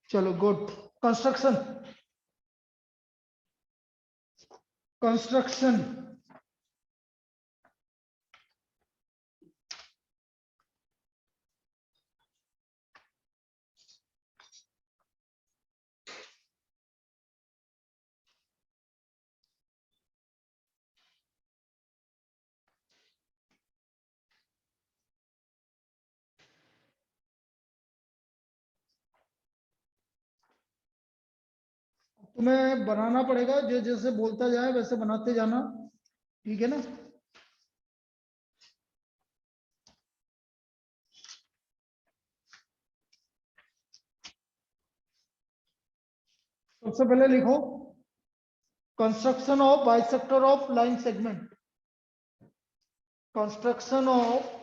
चलो good. Construction construction तुम्हें बनाना पड़ेगा, जो जैसे बोलता जाए वैसे बनाते जाना, ठीक है ना। सबसे पहले लिखो construction of bisector of line segment. Construction of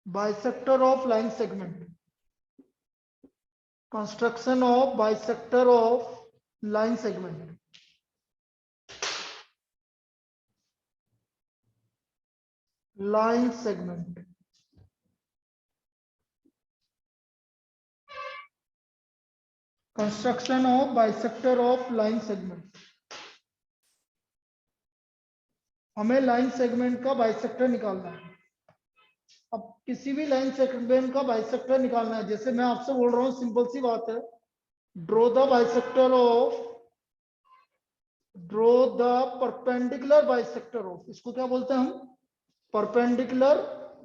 bisector of line segment. Construction of bisector of line segment. Line segment. Construction of bisector of line segment. हमें लाइन सेगमेंट का बाइसेक्टर निकालना है। अब किसी भी लाइन सेगमेंट का bisector निकालना है, जैसे मैं आपसे बोल रहा हूं, सिंपल सी बात है, draw the bisector of, draw the perpendicular bisector of, इसको क्या बोलते हैं हम, perpendicular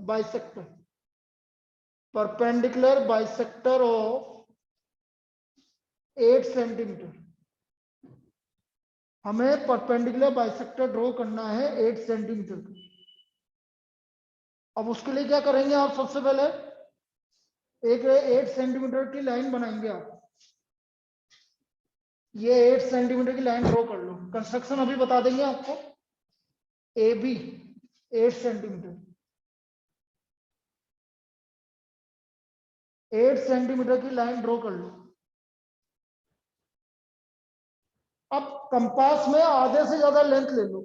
bisector. Perpendicular bisector of 8 centimetre. हमें परपेंडिकुलर बाइसेक्टर ड्रॉ करना है 8 सेंटीमीटर का। अब उसके लिए क्या करेंगे आप, सबसे पहले एक 8 सेंटीमीटर की लाइन बनाएंगे आप। ये 8 सेंटीमीटर की लाइन ड्रॉ कर लो। कंस्ट्रक्शन अभी बता देंगे आपको। ए बी 8 सेंटीमीटर, 8 सेंटीमीटर की लाइन ड्रॉ कर लो। अब कंपास में आधे से ज्यादा लेंथ ले लो,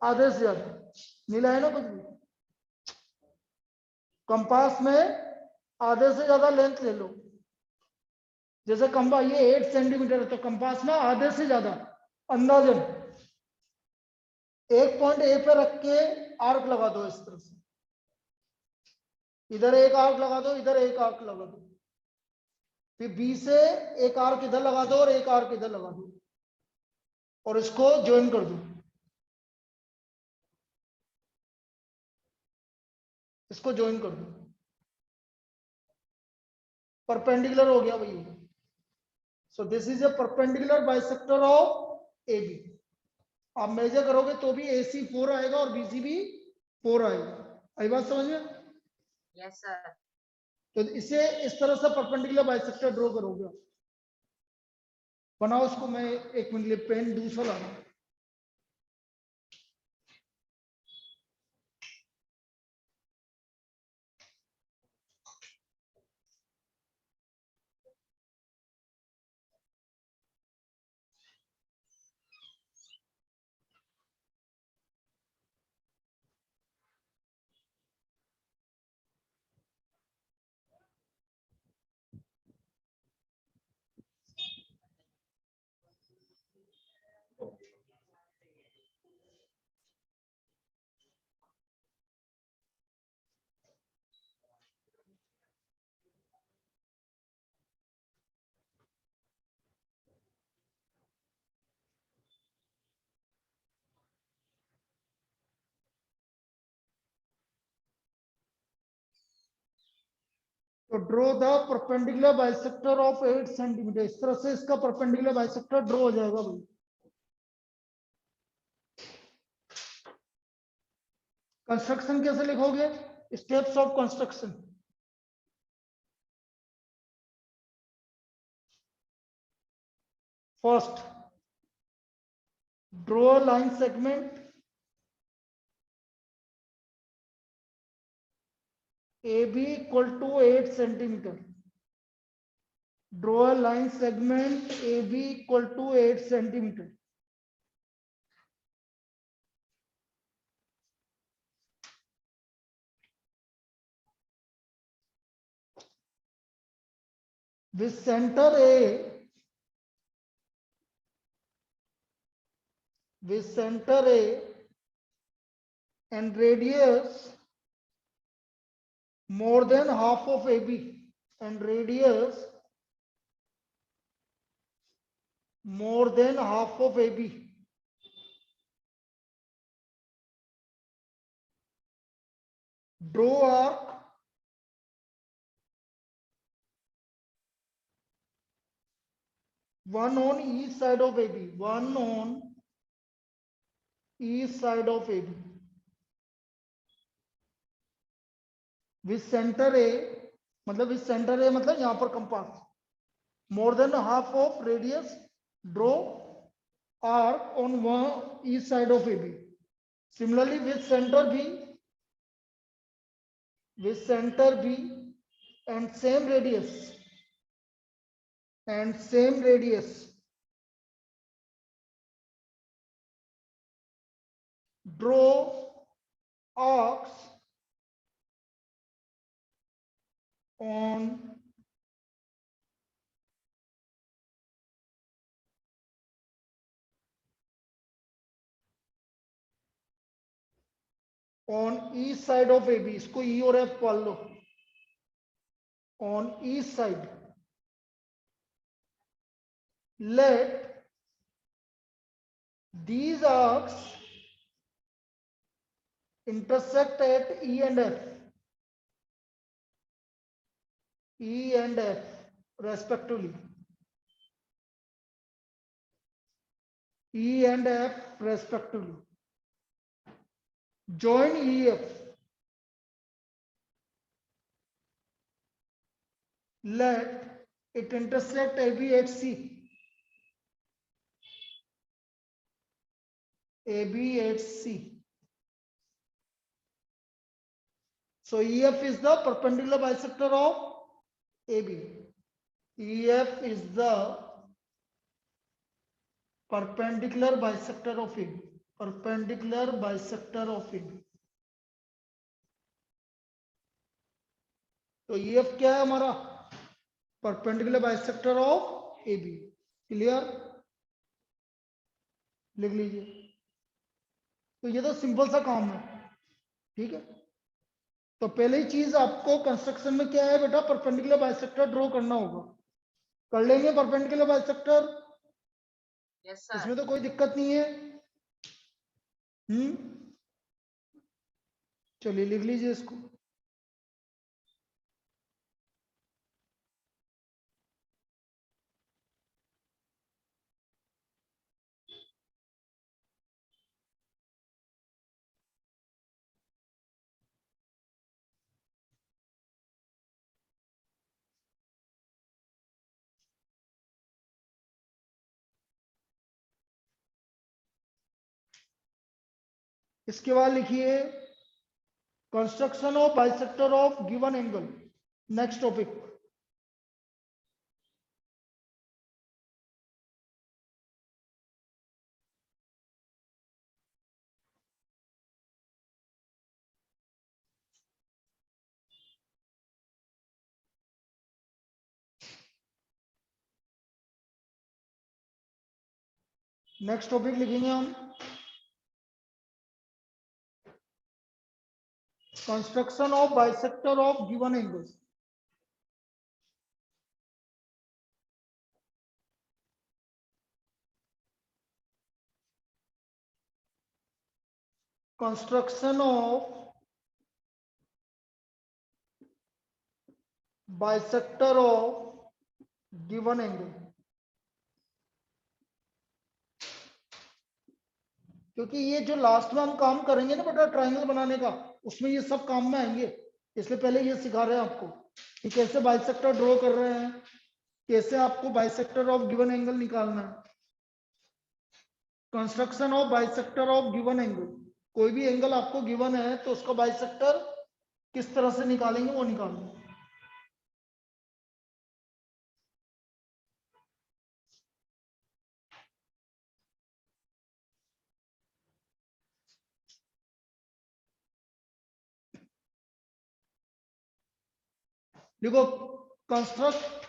आधे से ज्यादा, मिला है ना कुछ भी। कंपास में आधे से ज्यादा लेंथ ले लो। जैसे कंपास ये 8 सेंटीमीटर है, तो कंपास में आधे से ज्यादा अंदाजन एक पॉइंट ए पे रख के आर्क लगा दो इस तरह से। इधर एक आर्क लगा दो, इधर एक आर्क लगा दो, फिर बी से एक आर्क इधर लगा दो और एक आर्क इधर लगा दो, और इसको ज्वाइन कर दो। इसको ज्वाइन कर दो, परपेंडिकुलर हो गया भैया। So this is a perpendicular bisector of A B. आप मेजर करोगे तो भी AC 4 आएगा और BC भी 4 आएगा। आई बात समझ में? Yes sir. तो इसे इस तरह से परपेंडिकुलर बाइसेक्टर ड्रॉ करोगे। बनाओ इसको। मैं 1 मिनट लिए पेन दूसरा ला रहा हूं। तो draw the perpendicular bisector of 8 centimetre. इस तरह से इसका परपेंडिकुलर बाइसेक्टर ड्रॉ हो जाएगा भाई। कंस्ट्रक्शन कैसे लिखोगे? Steps of construction. First, draw line segment AB equal to 8 centimeter. Draw a line segment AB equal to 8 centimeter. with center A and radius more than half of AB and radius more than half of AB. Draw arc one on each side of AB, one on each side of AB with center A, मतलब with center A मतलब यहाँ पर compass more than half of radius, draw arc on one each side of AB. Similarly with center B and same radius draw arcs on each side of AB. इसको E और F पढ़ लो. On each side, let these arcs intersect at E and F respectively. E and F respectively. Join EF. Let it intersect AB at C. AB at C. So EF is the perpendicular bisector of AB. EF is the perpendicular bisector of AB. Perpendicular bisector of AB. तो EF क्या है हमारा? Perpendicular bisector of AB. Clear? लिख लीजिए. तो ये तो simple सा काम है. ठीक है. तो पहली चीज आपको कंस्ट्रक्शन में क्या है बेटा? परपेंडिकुलर बाइसेक्टर ड्रॉ करना होगा. कर लेंगे परपेंडिकुलर बाइसेक्टर? Yes sir. इसमें तो कोई दिक्कत नहीं है. चलिए लिख लीजिए इसको. इसके बाद लिखिए construction of bisector of given angle. Next topic. Next topic लिखेंगे हम construction of bisector of given angles. Construction of bisector of given angle. क्योंकि ये जो लास्ट में हम काम करेंगे ना बेटा ट्रायंगल बनाने का, उसमें ये सब काम में आएंगे. इसलिए पहले ये सिखा रहे हैं आपको कि कैसे बाइसेक्टर ड्रॉ कर रहे हैं, कैसे आपको बाइसेक्टर ऑफ गिवन एंगल निकालना है. Construction of bisector of given angle. कोई भी एंगल आपको गिवन है तो उसका बाइसेक्टर किस तरह से निकालेंगे वो निकालना. देखो construct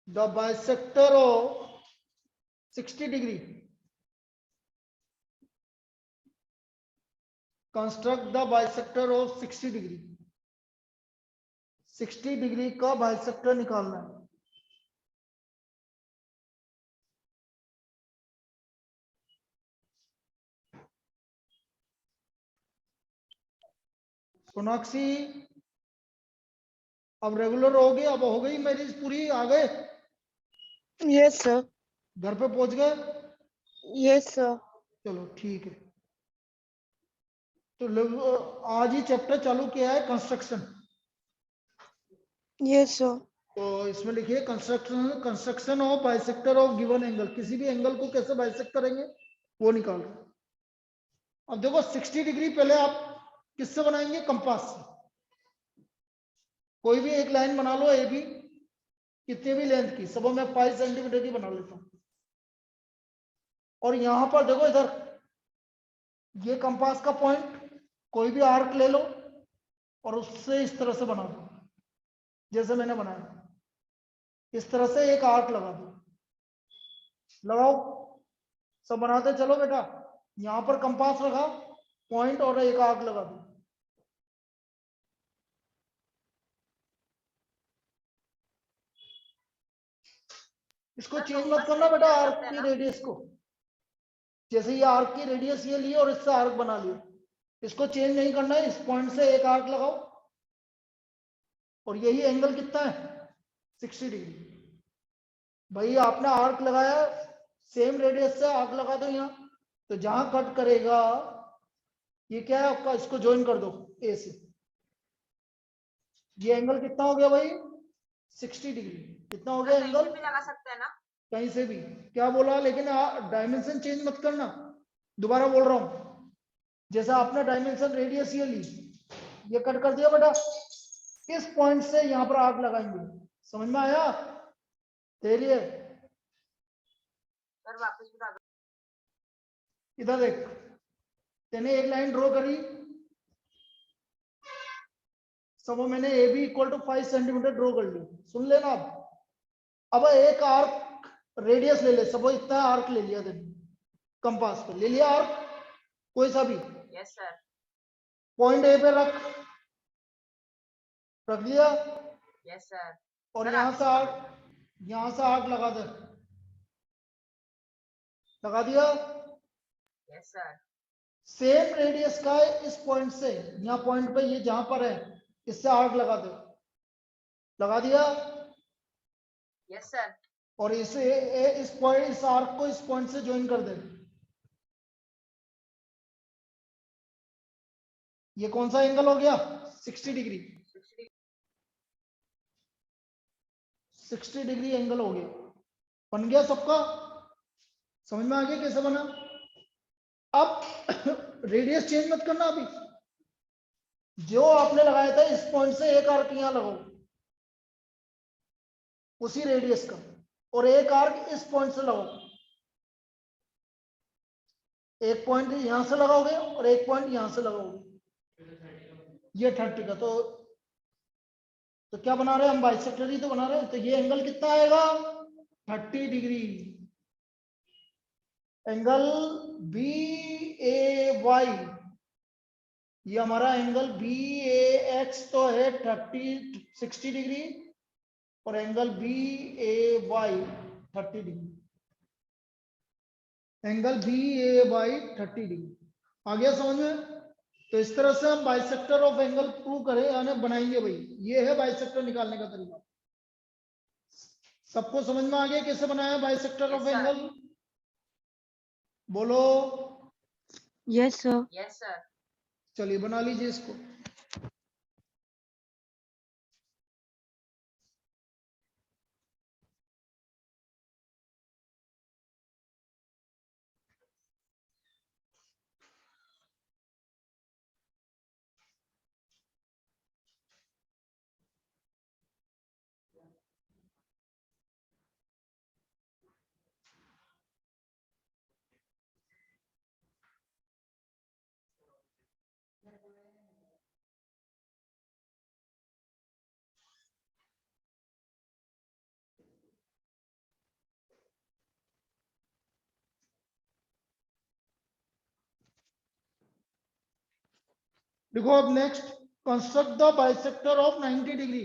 the bisector of 60 degree, construct the bisector of 60 degree, 60 degree का बाइसेक्टर निकालना है। सोनाक्षी अब रेगुलर हो गई, अब हो गई मेरी पूरी, आ गए Yes, sir. घर पे पहुंच गए, Yes, sir. चलो ठीक है। तो आज ही चैप्टर चालू किया है कंस्ट्रक्शन, Yes, sir. तो इसमें लिखिए construction of bisector of given angle, किसी भी एंगल को कैसे बाइसेक्ट करेंगे वो निकाल रहे हैं। अब देखो 60 डिग्री पहले आप किससे बनाएंगे, कंपास से। कोई भी एक लाइन बना लो ए बी, कितने भी लेंथ की, सब मैं 5 सेंटीमीटर की बना लेता हूं। और यहां पर देखो इधर ये कंपास का पॉइंट, कोई भी आर्क ले लो और उससे इस तरह से बना दो, जैसे मैंने बनाया इस तरह से एक आर्क लगा दो, लगाओ, सब बनाते चलो बेटा। यहां पर कंपास रखा, पॉइंट और एक आर्क लगा दो। इसको सर, चेंज तो मत बस करना एक बेटा, कर आर्क सकते हैं की ना? रेडियस को, जैसे ये आर्क की रेडियस ये ली और इससे आर्क बना लिया, इसको चेंज नहीं करना है। इस पॉइंट से एक आर्क लगाओ और यही एंगल कितना है, 60 डिग्री। भाई आपने आर्क लगाया, सेम रेडियस से आर्क लगा दो यहाँ, तो जहां कट करेगा ये क्या है आपका, इसको ज्वाइन कर दो ए से। ये एंगल कितना हो गया भाई, 60 डिग्री। कितना हो गया सर, कहीं एंगल, से भी लगा सकते हैं ना? कहीं से भी। क्या बोला, लेकिन डायमेंशन चेंज मत करना, दोबारा बोल रहा हूं। जैसा आपने डायमेंशन रेडियस ये ली, ये कट कर दिया बेटा, इस पॉइंट से यहां पर आर्क लगाएंगे। समझ में आया तेरी है? सर वापस बता दो। इधर देख, तेने एक लाइन ड्रॉ करी, सब मैंने A B equal to 5 centimetre draw कर ली। सुन लेना, अब एक आर्क रेडियस ले ले, सब इतना आर्क ले लिया तेने, कंपास पे ले लिया आर्क कोई सा भी, यस सर। पॉइंट ए पे रख दिया, यस सर। और सर, यहां आगे से से आर्क लगा दे, लगा दिया। Yes sir. सेम रेडियस का है इस पॉइंट से, यहाँ पॉइंट पे ये जहां पर है, इससे आर्क लगा दो, लगा दिया। Yes sir. और इस आर्क को इस पॉइंट से ज्वाइन कर दे। ये कौन सा एंगल हो गया, 60 डिग्री। 60 डिग्री एंगल हो गया, बन गया सबका। समझ में आ गया कैसे बना? अब रेडियस चेंज मत करना, अभी जो आपने लगाया था इस पॉइंट से एक आर्क यहां लगाओ उसी रेडियस का, और एक आर्क इस पॉइंट से लगाओ। एक पॉइंट यहां से लगाओगे और एक पॉइंट यहां से लगाओगे, ये 30 का। तो क्या बना रहे हैं हम, बाइसेक्टर ही तो बना रहे हैं। तो ये एंगल कितना आएगा, 30 degree. Angle B A Y, ये हमारा एंगल बी ए एक्स तो है 60 डिग्री, और angle B A Y 30 degree. Angle B A Y 30 degree आ गया समझ में? तो इस तरह से हम बाइसेक्टर ऑफ एंगल प्रूव करें, यानी बनाएंगे भाई। ये है बाइसेक्टर निकालने का तरीका। सबको समझ में आ गया कैसे बनाया bisector of Yes, sir. Angle? बोलो। Yes, sir. Yes sir. चलिए बना लीजिए इसको। देखो अब next, construct the bisector of 90 degree.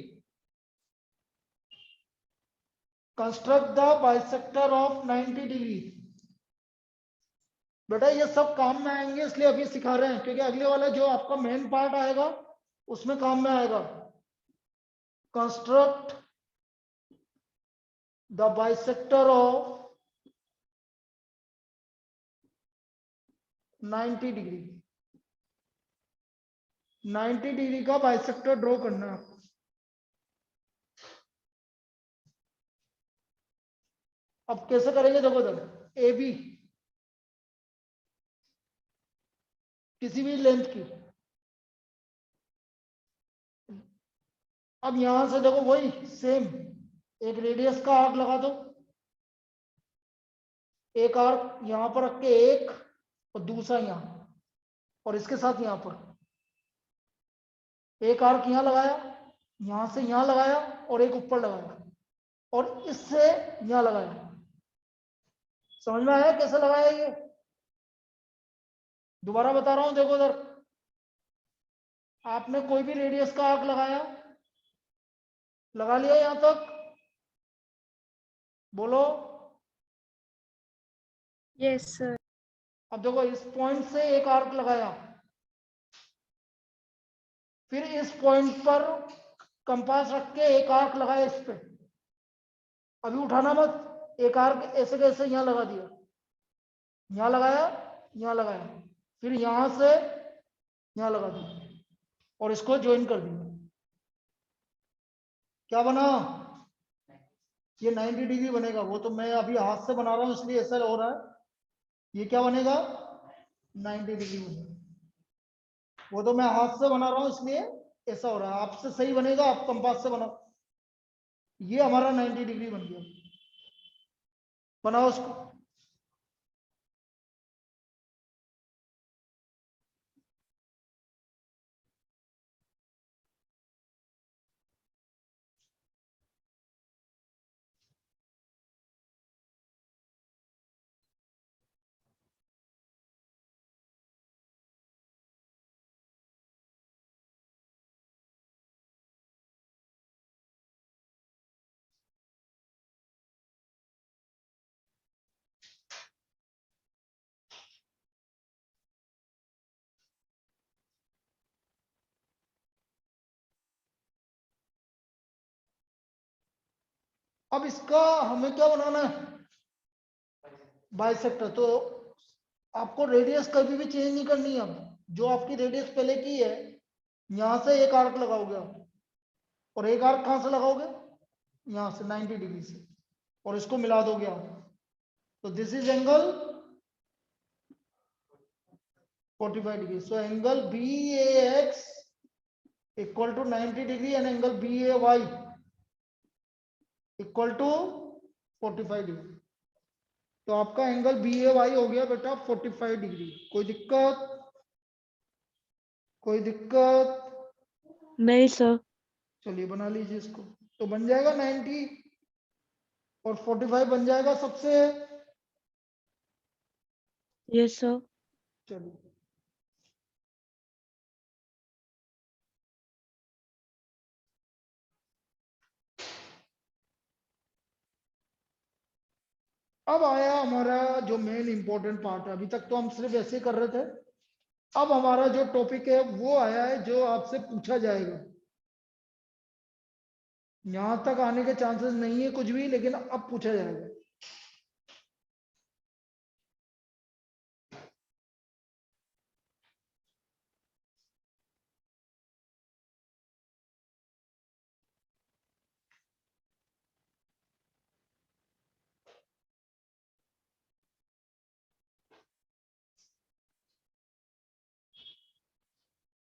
Construct the bisector of 90 degree. बेटा ये सब काम में आएंगे, इसलिए अभी सिखा रहे हैं, क्योंकि अगले वाला जो आपका मेन पार्ट आएगा उसमें काम में आएगा। Construct the bisector of 90 degree. 90 degree का बाइसेक्टर ड्रॉ करना है आपको। अब कैसे करेंगे देखो, देखो ए बी किसी भी लेंथ की। अब यहां से देखो वही सेम, एक रेडियस का आर्क लगा दो। एक आर्क यहां पर रख के एक, और दूसरा यहां, और इसके साथ यहां पर एक आर्क यहां लगाया, यहां से यहां लगाया, और एक ऊपर लगाया, और इससे यहां लगाया। समझ में आया कैसे लगाया ये? दोबारा बता रहा हूं, देखो उधर आपने कोई भी रेडियस का आर्क लगाया, लगा लिया यहां तक, बोलो। Yes, sir. अब देखो इस पॉइंट से एक आर्क लगाया, फिर इस पॉइंट पर कंपास रख के एक आर्क लगाया इस पे। अभी उठाना मत, एक आर्क ऐसे कैसे यहां लगा दिया, यहां लगाया, यहां लगाया, फिर यहां से यहां लगा दिया, और इसको ज्वाइन कर दिया। क्या बना? ये 90 डिग्री बनेगा। वो तो मैं अभी हाथ से बना रहा हूं इसलिए ऐसा हो रहा है। ये क्या बनेगा? 90 डिग्री बनेगा। वो तो मैं हाथ से बना रहा हूं इसलिए ऐसा हो रहा है। आपसे सही बनेगा, आप कंपास से बनाओ। ये हमारा 90 डिग्री बन गया। बनाओ उसको। अब इसका हमें क्या बनाना है? बाइसेक्टर। तो आपको रेडियस कभी भी चेंज नहीं करनी है। अब जो आपकी रेडियस पहले की है, यहां से एक आर्क लगाओगे आप, और एक आर्क कहां से लगाओगे? यहां से 90 डिग्री से, और इसको मिला दोगे आप। तो this is angle 45 degree. So angle B A X equal to 90 degree, and angle B A Y equal to 45 degree. तो आपका एंगल बी ए वाई हो गया बेटा 45 डिग्री। कोई दिक्कत? कोई दिक्कत? नहीं, sir. चलिए बना लीजिए इसको। तो बन जाएगा 90 और 45 बन जाएगा सबसे। Yes, sir. चलिए अब आया हमारा जो मेन इंपॉर्टेंट पार्ट है। अभी तक तो हम सिर्फ ऐसे कर रहे थे। अब हमारा जो टॉपिक है वो आया है जो आपसे पूछा जाएगा। यहां तक आने के चांसेस नहीं है कुछ भी, लेकिन अब पूछा जाएगा।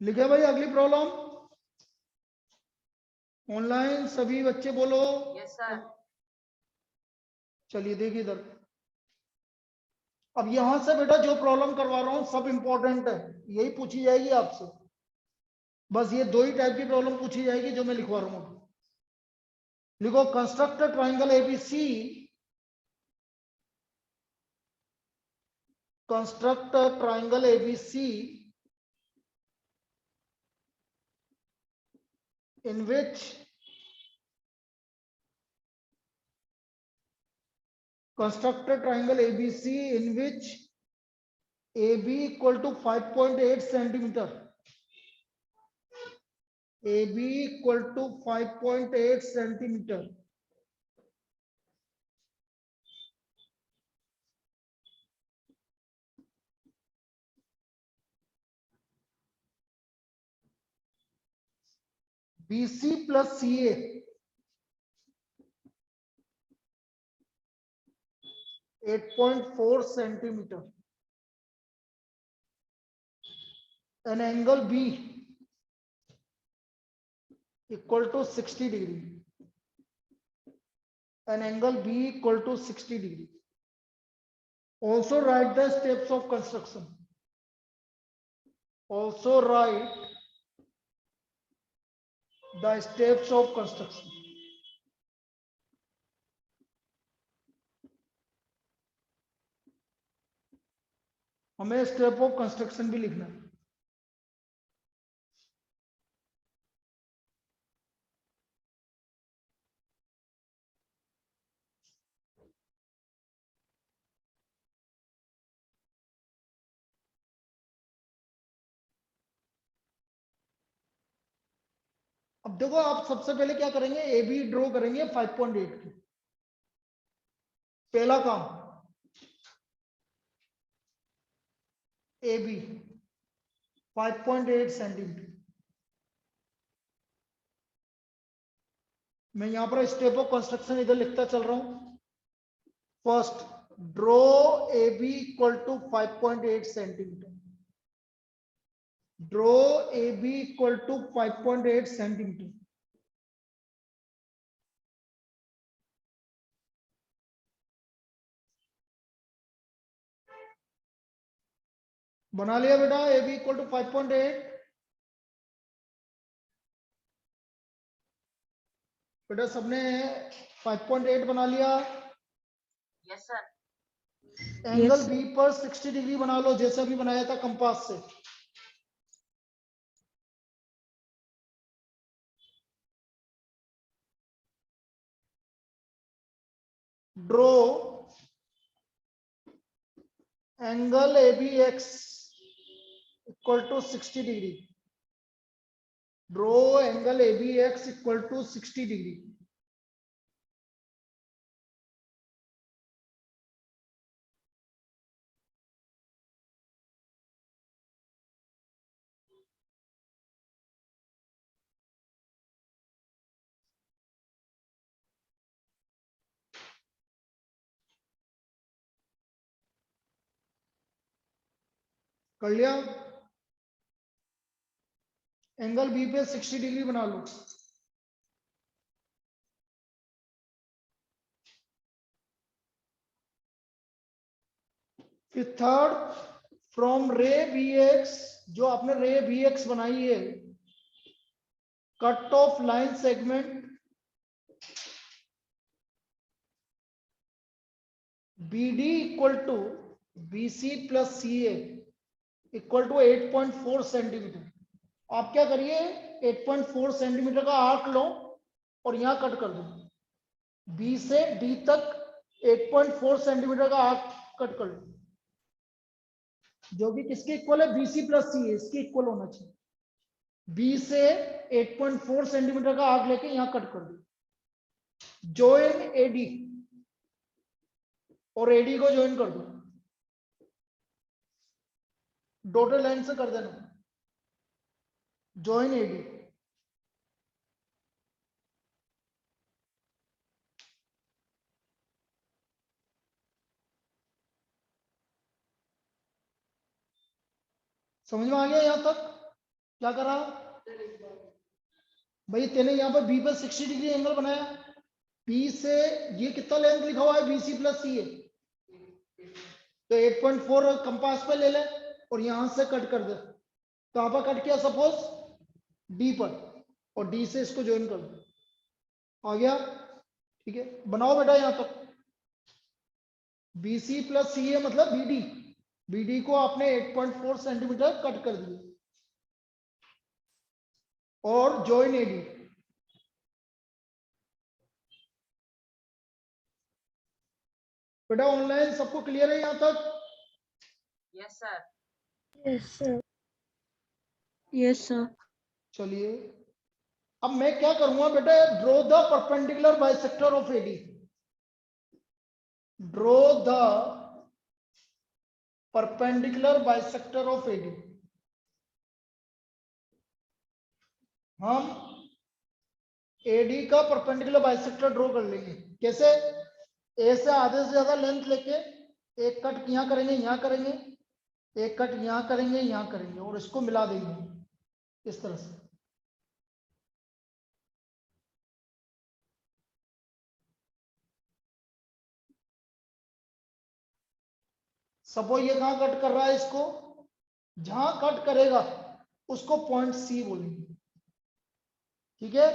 लिखे भाई अगली प्रॉब्लम। ऑनलाइन सभी बच्चे बोलो। Yes, sir. चलिए देखिए इधर। अब यहां से बेटा जो प्रॉब्लम करवा रहा हूं सब इंपॉर्टेंट है, यही पूछी जाएगी आपसे। बस ये दो ही टाइप की प्रॉब्लम पूछी जाएगी जो मैं लिखवा रहा हूं। लिखो construct triangle ABC. Construct triangle ABC in which construct a triangle ABC in which AB equal to 5.8 centimeter. AB equal to 5.8 centimeter. BC plus CA 8.4 centimeter. An angle B equal to 60 degree. An angle B equal to 60 degree. Also write the steps of construction. Also write the steps of construction. हमें step of construction भी लिखना है. अब देखो आप सबसे पहले क्या करेंगे, ए बी ड्रॉ करेंगे 5.8 की. पहला काम ए बी 5.8 सेंटीमीटर. मैं यहां पर स्टेप ऑफ कंस्ट्रक्शन इधर लिखता चल रहा हूं. First draw A B equal to 5.8 centimetre. Draw A B equal to 5.8 centimetre. बना लिया बेटा ए बी इक्वल टू 5.8. बेटा सबने 5.8 बना लिया. Yes, sir. Angle Yes. B पर 60 डिग्री बना लो जैसा भी बनाया था कंपास से. Draw angle A B X equal to 60 degree. Draw angle A B X equal to 60 degree. कर लिया. एंगल बी पे 60 डिग्री बना लो. फिर third from ray B X, जो आपने रे बी एक्स बनाई है, cut off line segment B D equal to B C plus C A equal to 8.4 centimetre. आप क्या करिए 8.4 सेंटीमीटर का आर्क लो और यहां कट कर दो. बी से डी तक 8.4 सेंटीमीटर का आर्क कट कर लो, जो कि किसके इक्वल है, बीसी प्लस सी, इसके इक्वल होना चाहिए. बी से 8.4 सेंटीमीटर का आर्क लेके यहां कट कर दो. जॉइन एडी और एडी को ज्वाइन कर दो. डॉटेड लाइन से कर देना. Join AD. समझ में आ गया यहां तक क्या कर रहा भाई. तेने यहां पर बी पर 60 डिग्री एंगल बनाया. बी से ये कितना लेंथ लिखा हुआ है, बीसी प्लस सी है, तो 8.4 कंपास पे ले ले और यहां से कट कर दे. कहां पर कट किया, सपोज डी पर, और डी से इसको ज्वाइन कर दो. आ गया. ठीक है, बनाओ बेटा यहां तक. बीसी प्लस सी है मतलब बीडी. बीडी को आपने 8.4 सेंटीमीटर कट कर दिया और जॉइन एडी. बेटा ऑनलाइन सबको क्लियर है यहाँ तक? Yes, sir. Yes, sir. Yes, sir. चलिए अब मैं क्या करूंगा बेटा, draw the perpendicular bisector of AD. Draw the perpendicular bisector of AD. हम एडी का परपेंडिकुलर बाइसेक्टर ड्रॉ कर लेंगे। कैसे? ए से आधे से ज्यादा लेंथ लेके एक कट यहाँ करेंगे, यहाँ करेंगे, एक कट यहाँ करेंगे, यहाँ करेंगे और इसको मिला देंगे इस तरह से। सपोज ये कहां कट कर रहा है, इसको जहां कट करेगा उसको पॉइंट सी बोलेंगे। ठीक है,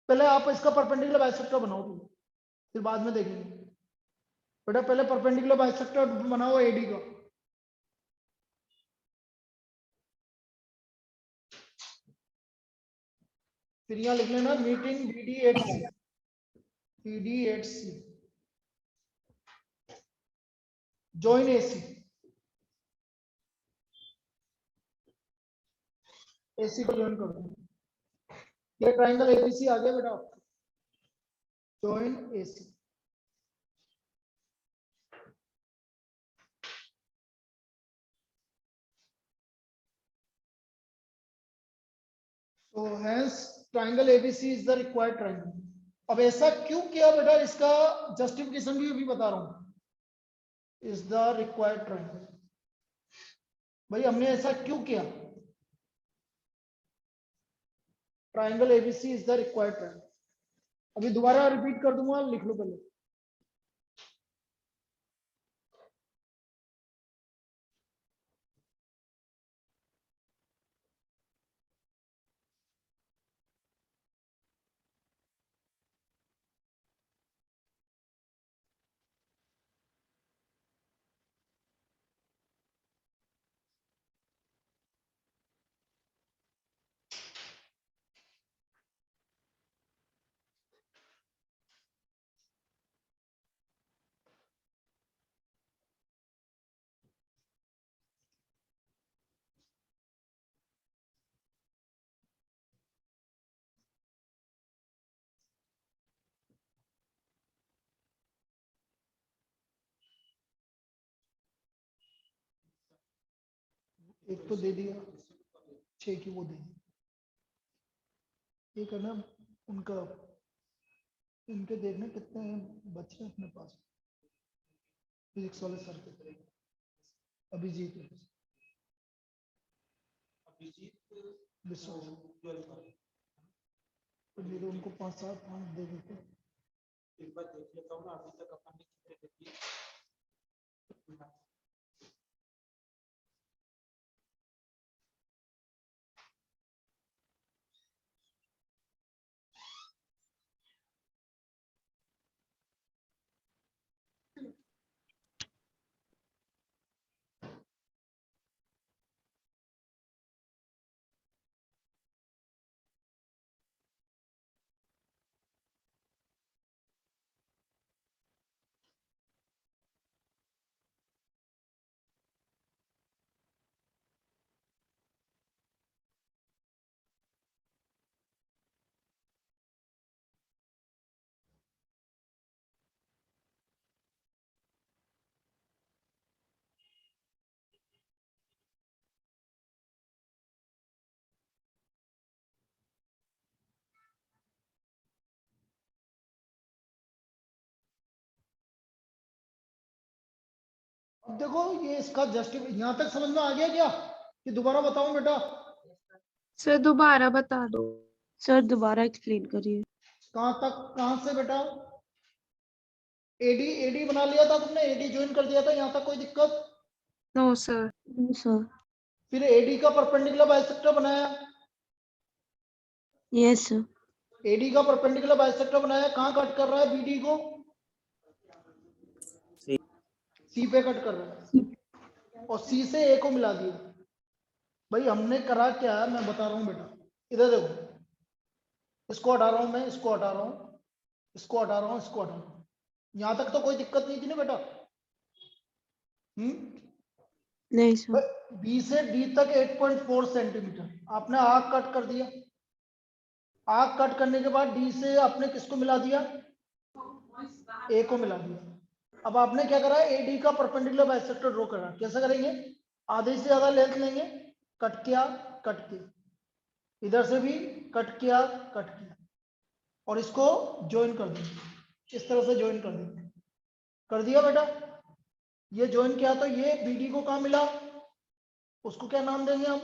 पहले आप इसका परपेंडिकुलर बाइसेक्टर बनाओ, फिर बाद में देखेंगे। बेटा पहले परपेंडिकुलर बाइसेक्टर बनाओ एडी का। फिर यहां लिख लेना मीटिंग बीडी एट सी। बीडी एट सी जॉइन एसी। एसी को ज्वाइन कर दो। ये ट्राइंगल एबीसी आ गया बेटा, join AC. So hence triangle ABC is the required triangle. अब ऐसा क्यों किया बेटा, इसका जस्टिफिकेशन भी अभी बता रहा हूं। इज द रिक्वायर्ड ट्रायंगल, भाई हमने ऐसा क्यों किया? Triangle ABC is the required triangle. अभी दोबारा रिपीट कर दूंगा, लिख लो पहले। एक तो दे दिया, 6 की वो दे दी। ये करना उनका, इनके देखने कितने बच्चे अपने पास। फिजिक्स वाले सर के अभिजीत विश्वास, तो मेरे उनको 5 दे देते। एक बार देख लेता हूँ ना, अभी तक अपन ने कितने देखी। अब देखो ये इसका जस्टिफ यहाँ तक समझ में आ गया क्या, कि दोबारा बताऊं बेटा? सर दोबारा बता दो। सर दोबारा एक्सप्लेन करिए। कहां तक, कहां से बेटा? एडी एडी बना लिया था तुमने, एडी ज्वाइन कर दिया था, यहाँ तक कोई दिक्कत? No sir. No sir. फिर एडी का परपेंडिकुलर बाइसेक्टर बनाया। Yes sir. एडी का परपेंडिकुलर बाइसेक्टर बनाया, कहां कट कर रहा है बीडी को? सी पे कट कर रहा है, और सी से ए को मिला दिया। भाई हमने करा क्या, मैं बता रहा हूं बेटा, इधर देखो, इसको हटा रहा हूं मैं, इसको हटा रहा हूं, इसको हटा रहा हूं, इसको हटा रहा हूं। यहां तक तो कोई दिक्कत नहीं थी ना बेटा? नहीं सर। बी से डी तक 8.4 सेंटीमीटर आपने आर्क कट कर दिया। आर्क कट करने के बाद डी से आपने किसको मिला दिया? ए को मिला दिया। अब आपने क्या करा? ए डी का परपेंडिकुलर बाइसेक्टर ड्रॉ करा। कैसे करेंगे? आधे से ज्यादा लेंथ लेंगे, कट किया, कट किया, इधर से भी कट किया, कट किया, और इसको ज्वाइन कर दिया। इस तरह से ज्वाइन कर दिया। कर दिया बेटा? ये ज्वाइन किया तो ये बीडी को कहाँ मिला? उसको क्या नाम देंगे हम?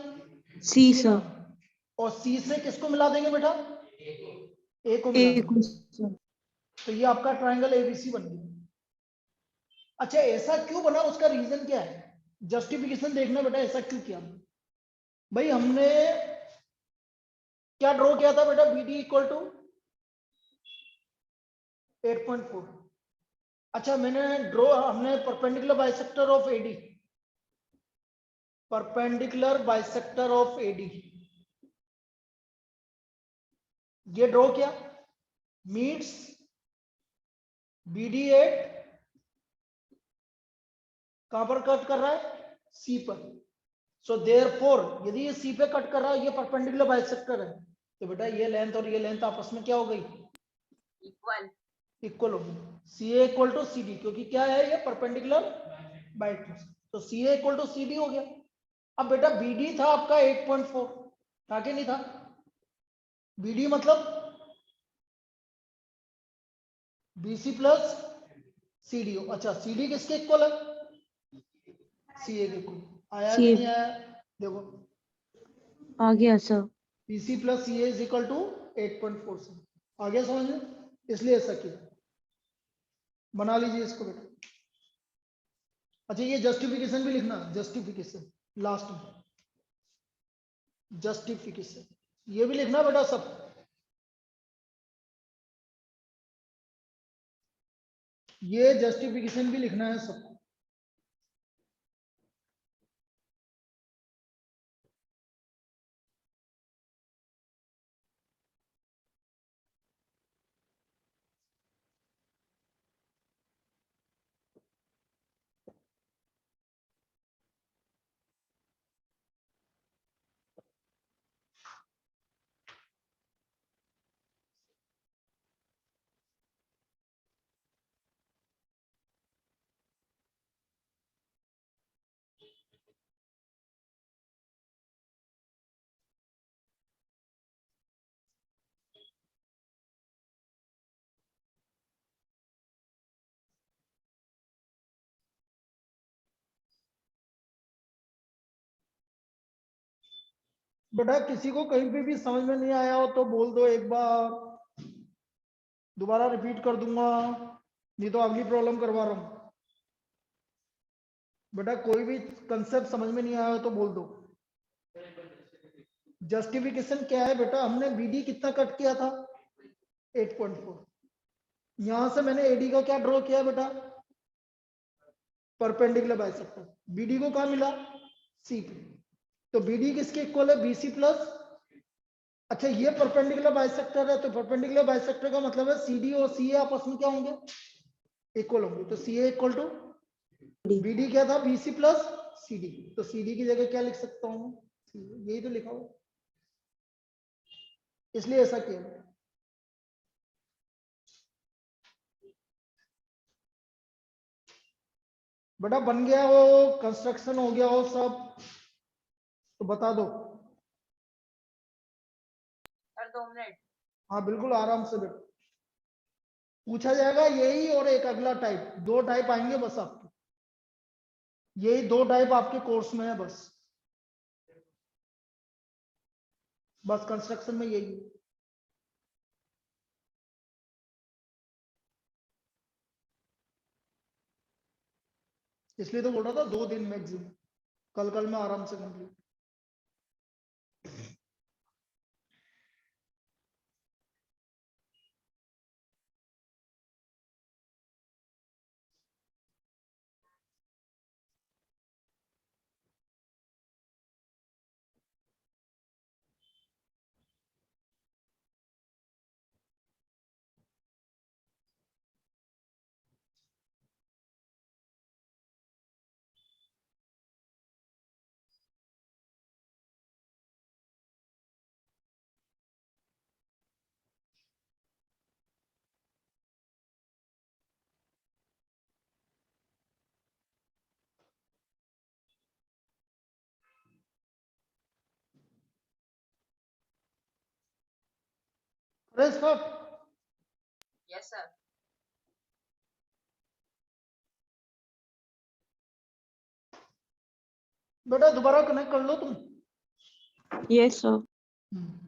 सी सी सर। नाम। और सी से किसको मिला देंगे बेटा? ए को मिला ए देंगे। को सर। तो ये आपका ट्रायंगल एबीसी बन गया। अच्छा, ऐसा क्यों बना? उसका रीजन क्या है? जस्टिफिकेशन देखना बेटा, ऐसा क्यों किया भाई हमने? क्या ड्रॉ किया था बेटा? B D equal to 8.4। अच्छा, हमने perpendicular bisector of AD, perpendicular bisector of AD ये ड्रॉ किया। मीट्स बी डी एट कहां पर कट कर रहा है? सी पर। सो देयरफॉर यदि ये सी पे कट कर रहा है, ये परपेंडिकुलर बाइसेक्टर है, तो बेटा ये लेंथ और ये लेंथ आपस में क्या हो गई? Equal. इक्वल हो गई। सी A equal to C D, क्योंकि क्या है ये? Perpendicular bisector. तो सी A equal to C D हो गया। अब बेटा बी डी था आपका 8.4, था कि नहीं था? बी डी मतलब बीसी प्लस सी डी। अच्छा, सी डी किसके इक्वल है? सी ए के इक्वल। आया कि सी नहीं आया? देखो, आ गया sir. BC plus C is equal to 8.47। आ गया समझ में? इसलिए ऐसा किया। बना लीजिए इसको बेटा। अच्छा, ये जस्टिफिकेशन भी लिखना, जस्टिफिकेशन लास्ट में, जस्टिफिकेशन ये भी लिखना बेटा सब। ये जस्टिफिकेशन भी लिखना है सब। बेटा किसी को कहीं पे भी समझ में नहीं आया हो तो बोल दो एक बार, दोबारा रिपीट कर दूंगा, नहीं तो अगली प्रॉब्लम करवा रहा हूं। बेटा कोई भी कंसेप्ट समझ में नहीं आया हो तो बोल दो। जस्टिफिकेशन क्या है बेटा? हमने बीडी कितना कट किया था? 8.4। यहां से मैंने एडी का क्या ड्रॉ किया बेटा? Perpendicular bisector. बीडी को कहां मिला? सी पे। तो बीडी किसके इक्वल है? BC plus. अच्छा, ये परपेंडिकुलर बाइसेक्टर है, तो परपेंडिकुलर बाइसेक्टर का मतलब है सीडी और सी आपस में क्या होंगे? इक्वल होंगे। तो सी ए इक्वल टू बीडी क्या था? BC plus CD. तो सीडी की जगह क्या लिख सकता हूं? यही तो लिखा हुआ, इसलिए ऐसा किया। बेटा बन गया हो, कंस्ट्रक्शन हो गया हो सब, तो बता दो। Sir, 2 minute. हाँ बिल्कुल आराम से बेटा, पूछा जाएगा यही और एक अगला टाइप, दो टाइप आएंगे बस आपके, यही दो टाइप आपके कोर्स में है बस। बस कंस्ट्रक्शन में यही है। इसलिए तो बोल रहा था 2 दिन मैक्सिमम, कल कल में आराम से कंप्लीट। स्टार्ट। Yes, sir. बेटा दोबारा कनेक्ट कर लो तुम। Yes, sir. हम्म।